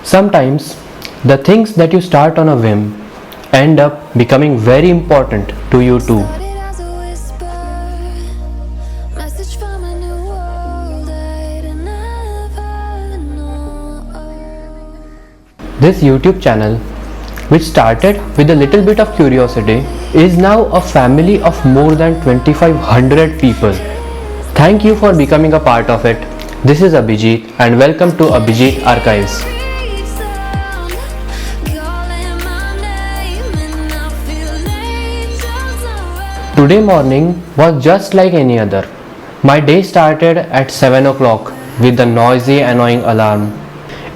Sometimes the things that you start on a whim end up becoming very important to you too. Started as a whisper, message from a new world I'd never known. This YouTube channel, which started with a little bit of curiosity, is now a family of more than 2500 people. Thank you for becoming a part of it. This is Abhijit and welcome to Abhijit Archives. Calling my name and I feel angels around. Today morning was just like any other. My day started at 7 o'clock with the noisy, annoying alarm.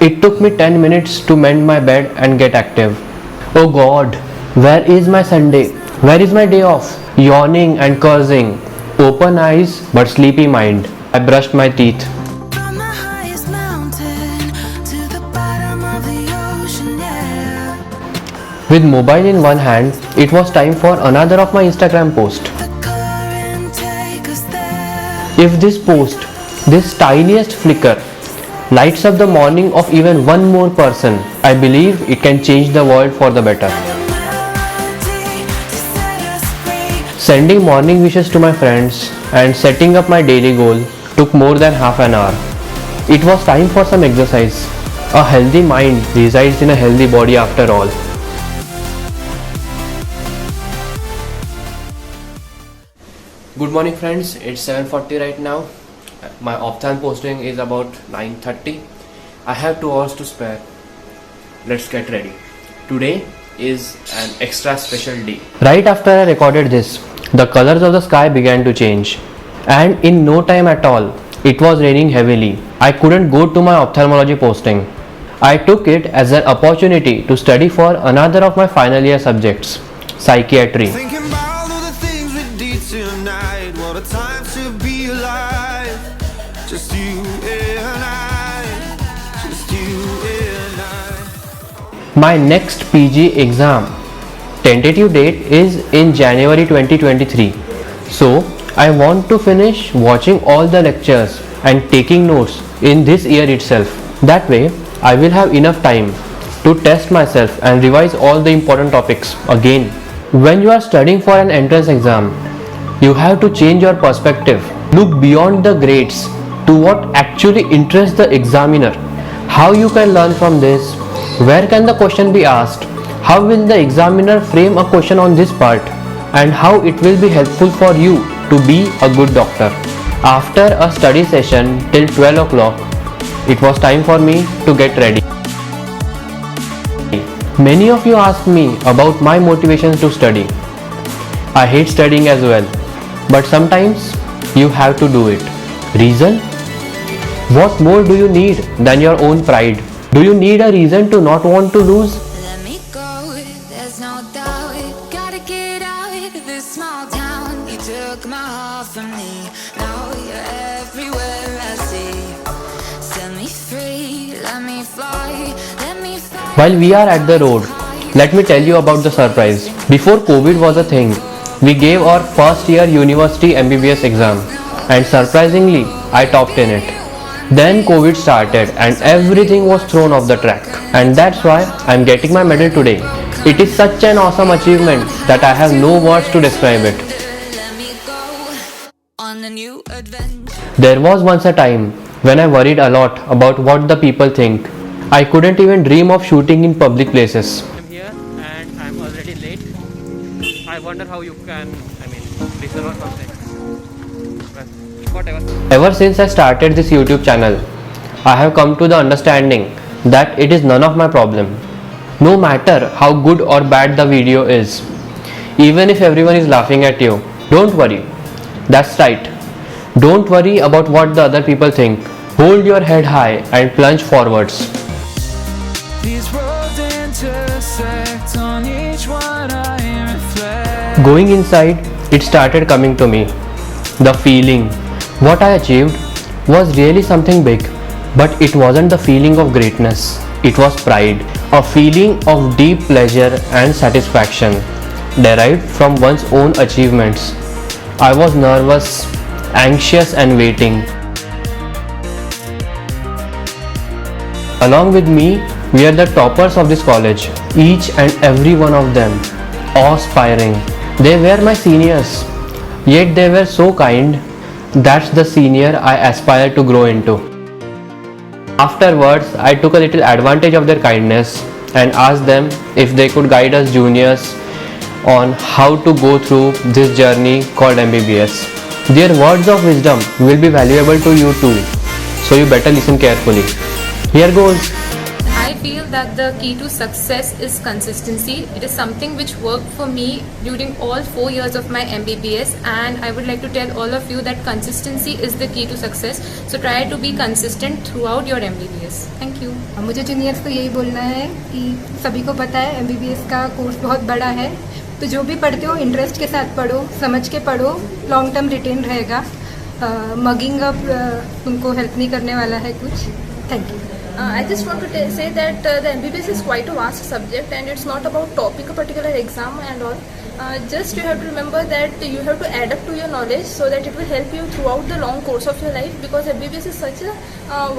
It took me 10 minutes to mend my bed and get active. Oh God, where is my Sunday? Where is my day off? Yawning and cursing. Open eyes but sleepy mind. I brushed my teeth. From the highest mountain to the bottom of the ocean, yeah. With mobile in one hand, it was time for another of my Instagram post. The current take us there. If this post, this tiniest flicker, lights up the morning of even one more person, I believe it can change the world for the better. The melody to set us free. Sending morning wishes to my friends and setting up my daily goal took more than half an hour. It was time for some exercise. A healthy mind resides in a healthy body after all. Good morning friends, it's 7:40 right now. My ophthalm posting is about 9:30. I have 2 hours to spare. Let's get ready. Today is an extra special day. Right after I recorded this, the colors of the sky began to change. And in no time at all, it was raining heavily. I couldn't go to my ophthalmology posting. I took it as an opportunity to study for another of my final year subjects, psychiatry. Thinking about all the things we did tonight. What a time to be alive. Just you and I. Just you and I. My next PG exam tentative date is in January 2023. So I want to finish watching all the lectures and taking notes in this year itself. That way I will have enough time to test myself and revise all the important topics again. When you are studying for an entrance exam, you have to change your perspective. Look beyond the grades to what actually interests the examiner. How you can learn from this? Where can the question be asked? How will the examiner frame a question on this part? And how it will be helpful for you to be a good doctor. After a study session till 12 o'clock, it was time for me to get ready. Many of you ask me about my motivations to study. I hate studying as well, but sometimes you have to do it. Reason? What more do you need than your own pride? Do you need a reason to not want to lose? Let me go, there's no doubt. Gotta get out of this small town. You took my heart from me. Now you're everywhere I see. Set me free, let me fly. Let me fly. While we are at the road, let me tell you about the surprise. Before COVID was a thing, we gave our first year university MBBS exam and surprisingly, I topped in it. Then COVID started and everything was thrown off the track. And that's why I'm getting my medal today. It is such an awesome achievement that I have no words to describe it. Let me go on a new adventure. There was once a time when I worried a lot about what the people think. I couldn't even dream of shooting in public places. I'm here and I'm already late. I wonder how you can, listen or something. But whatever. Ever since I started this YouTube channel, I have come to the understanding that it is none of my problem. No matter how good or bad the video is, even if everyone is laughing at you, don't worry. That's right. Don't worry about what the other people think. Hold your head high and plunge forwards. These roads intersect, on each one I reflect. Going inside, it started coming to me. The feeling, what I achieved, was really something big, but it wasn't the feeling of greatness. It was pride, a feeling of deep pleasure and satisfaction derived from one's own achievements. I was nervous, anxious and waiting. Along with me were the toppers of this college, each and every one of them, awe-inspiring. They were my seniors, yet they were so kind. That's the senior I aspire to grow into. Afterwards, I took a little advantage of their kindness and asked them if they could guide us juniors on how to go through this journey called MBBS. Their words of wisdom will be valuable to you too, so you better listen carefully. Here goes. I feel that the key to success is consistency. It is something which worked for me during all 4 years of my MBBS, and I would like to tell all of you that consistency is the key to success. So try to be consistent throughout your MBBS. Thank you. मुझे juniors को यही बोलना है कि सभी को पता है MBBS का कोर्स बहुत बड़ा है, तो जो भी पढ़ते हो इंटरेस्ट के साथ पढ़ो, समझ के पढ़ो, लॉन्ग टर्म रिटेन रहेगा. मगिंग अप तुमको हेल्प नहीं करने वाला है कुछ. Thank you. I just want to say that the MBBS is quite a vast subject, and it's not about topic a particular exam and all. Just you have to remember that you have to add up to your knowledge so that it will help you throughout the long course of your life, because MBBS is such a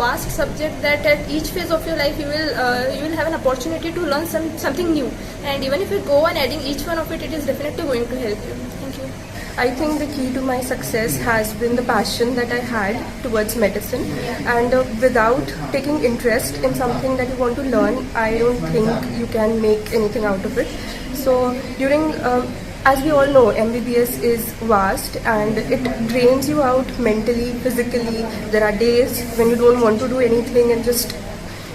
vast subject that at each phase of your life you will have an opportunity to learn something new, and even if you go on adding each one of it, it is definitely going to help you. Thank you. I think the key to my success has been the passion that I had towards medicine, and without taking interest in something that you want to learn, I don't think you can make anything out of it. So during as we all know, MBBS is vast and it drains you out mentally, physically. There are days when you don't want to do anything and just,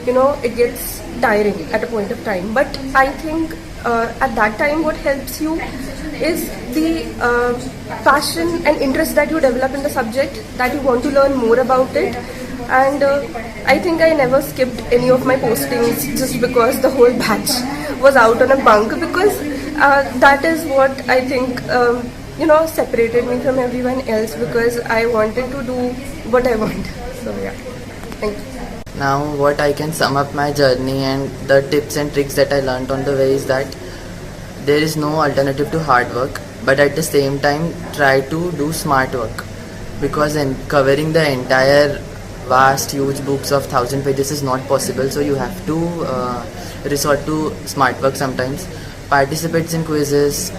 it gets tiring at a point of time. But I think at that time what helps you is the passion and interest that you develop in the subject, that you want to learn more about it. And I think I never skipped any of my postings just because the whole batch was out on a bunk, because that is what I think separated me from everyone else, because I wanted to do what I want. So yeah, thank you. Now what I can sum up my journey and the tips and tricks that I learned on the way is that there is no alternative to hard work, but at the same time try to do smart work, because covering the entire vast huge books of 1000 pages is not possible. So you have to resort to smart work sometimes. Participate in quizzes,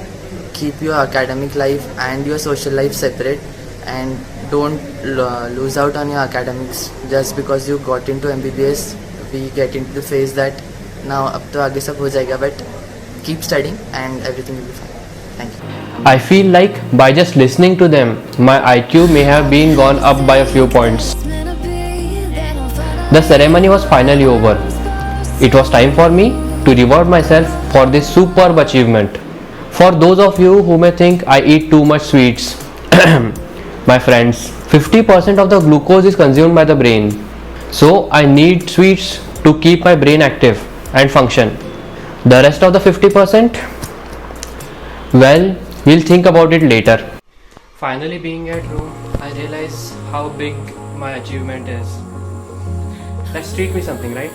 keep your academic life and your social life separate, and don't lose out on your academics just because you got into MBBS. We get into the phase that now ab to aage sab ho jayega, but keep studying and everything will be fine. Thank you. I feel like by just listening to them, my IQ may have been gone up by a few points. The ceremony was finally over. It was time for me to reward myself for this superb achievement. For those of you who may think I eat too much sweets, my friends, 50% of the glucose is consumed by the brain. So I need sweets to keep my brain active and function. The rest of the 50%, well, we'll think about it later. Finally being at home, I realize how big my achievement is. Let's treat me something, right?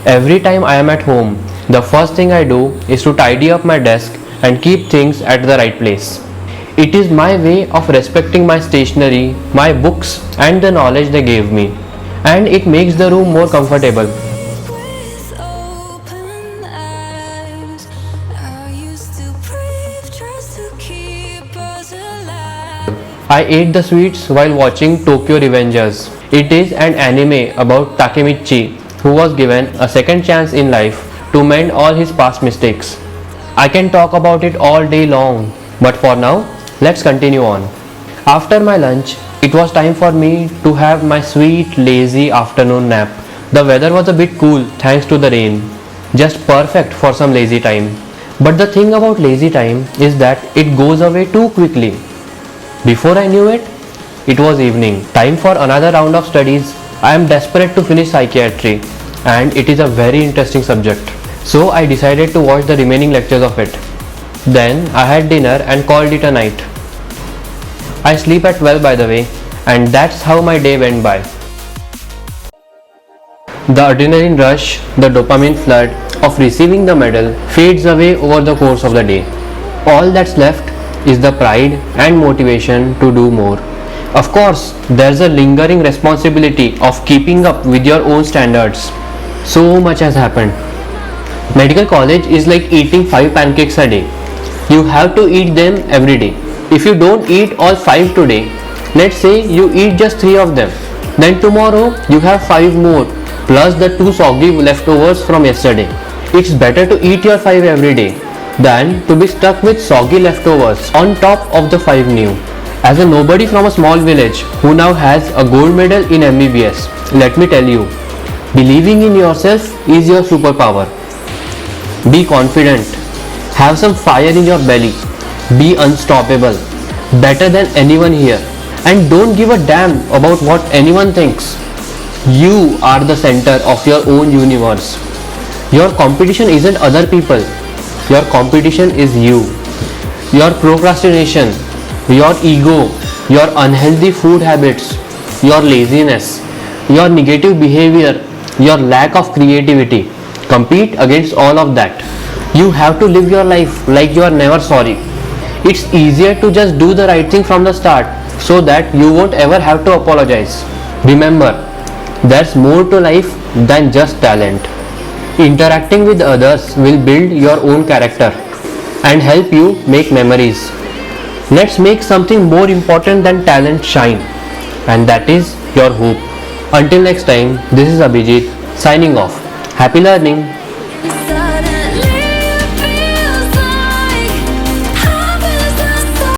Every time I am at home, the first thing I do is to tidy up my desk and keep things at the right place. It is my way of respecting my stationery, my books and the knowledge they gave me, and it makes the room more comfortable. With open eyes, I used to breathe just to keep us alive. I ate the sweets while watching Tokyo Revengers. It is an anime about Takemichi, who was given a second chance in life to mend all his past mistakes. I can talk about it all day long, but for now, let's continue on. After my lunch, it was time for me to have my sweet, lazy afternoon nap. The weather was a bit cool thanks to the rain. Just perfect for some lazy time. But the thing about lazy time is that it goes away too quickly. Before I knew it, it was evening. Time for another round of studies. I am desperate to finish psychiatry, and it is a very interesting subject. So I decided to watch the remaining lectures of it. Then I had dinner and called it a night. I sleep at 12 by the way, and that's how my day went by. The adrenaline rush, the dopamine flood of receiving the medal fades away over the course of the day. All that's left is the pride and motivation to do more. Of course, there's a lingering responsibility of keeping up with your own standards. So much has happened. Medical college is like eating 5 pancakes a day. You have to eat them every day. If you don't eat all 5 today, let's say you eat just 3 of them, then tomorrow you have 5 more plus the 2 soggy leftovers from yesterday. It's better to eat your 5 every day than to be stuck with soggy leftovers on top of the 5 new. As a nobody from a small village who now has a gold medal in MBBS, let me tell you, believing in yourself is your superpower. Be confident, have some fire in your belly, be unstoppable, better than anyone here, and don't give a damn about what anyone thinks. You are the center of your own universe. Your competition isn't other people, your competition is you. Your procrastination, your ego, your unhealthy food habits, your laziness, your negative behavior, your lack of creativity. Compete against all of that. You have to live your life like you are never sorry. It's easier to just do the right thing from the start so that you won't ever have to apologize. Remember, there's more to life than just talent. Interacting with others will build your own character and help you make memories. Let's make something more important than talent shine, and that is your hope. Until next time, this is Abhijit signing off. Happy learning!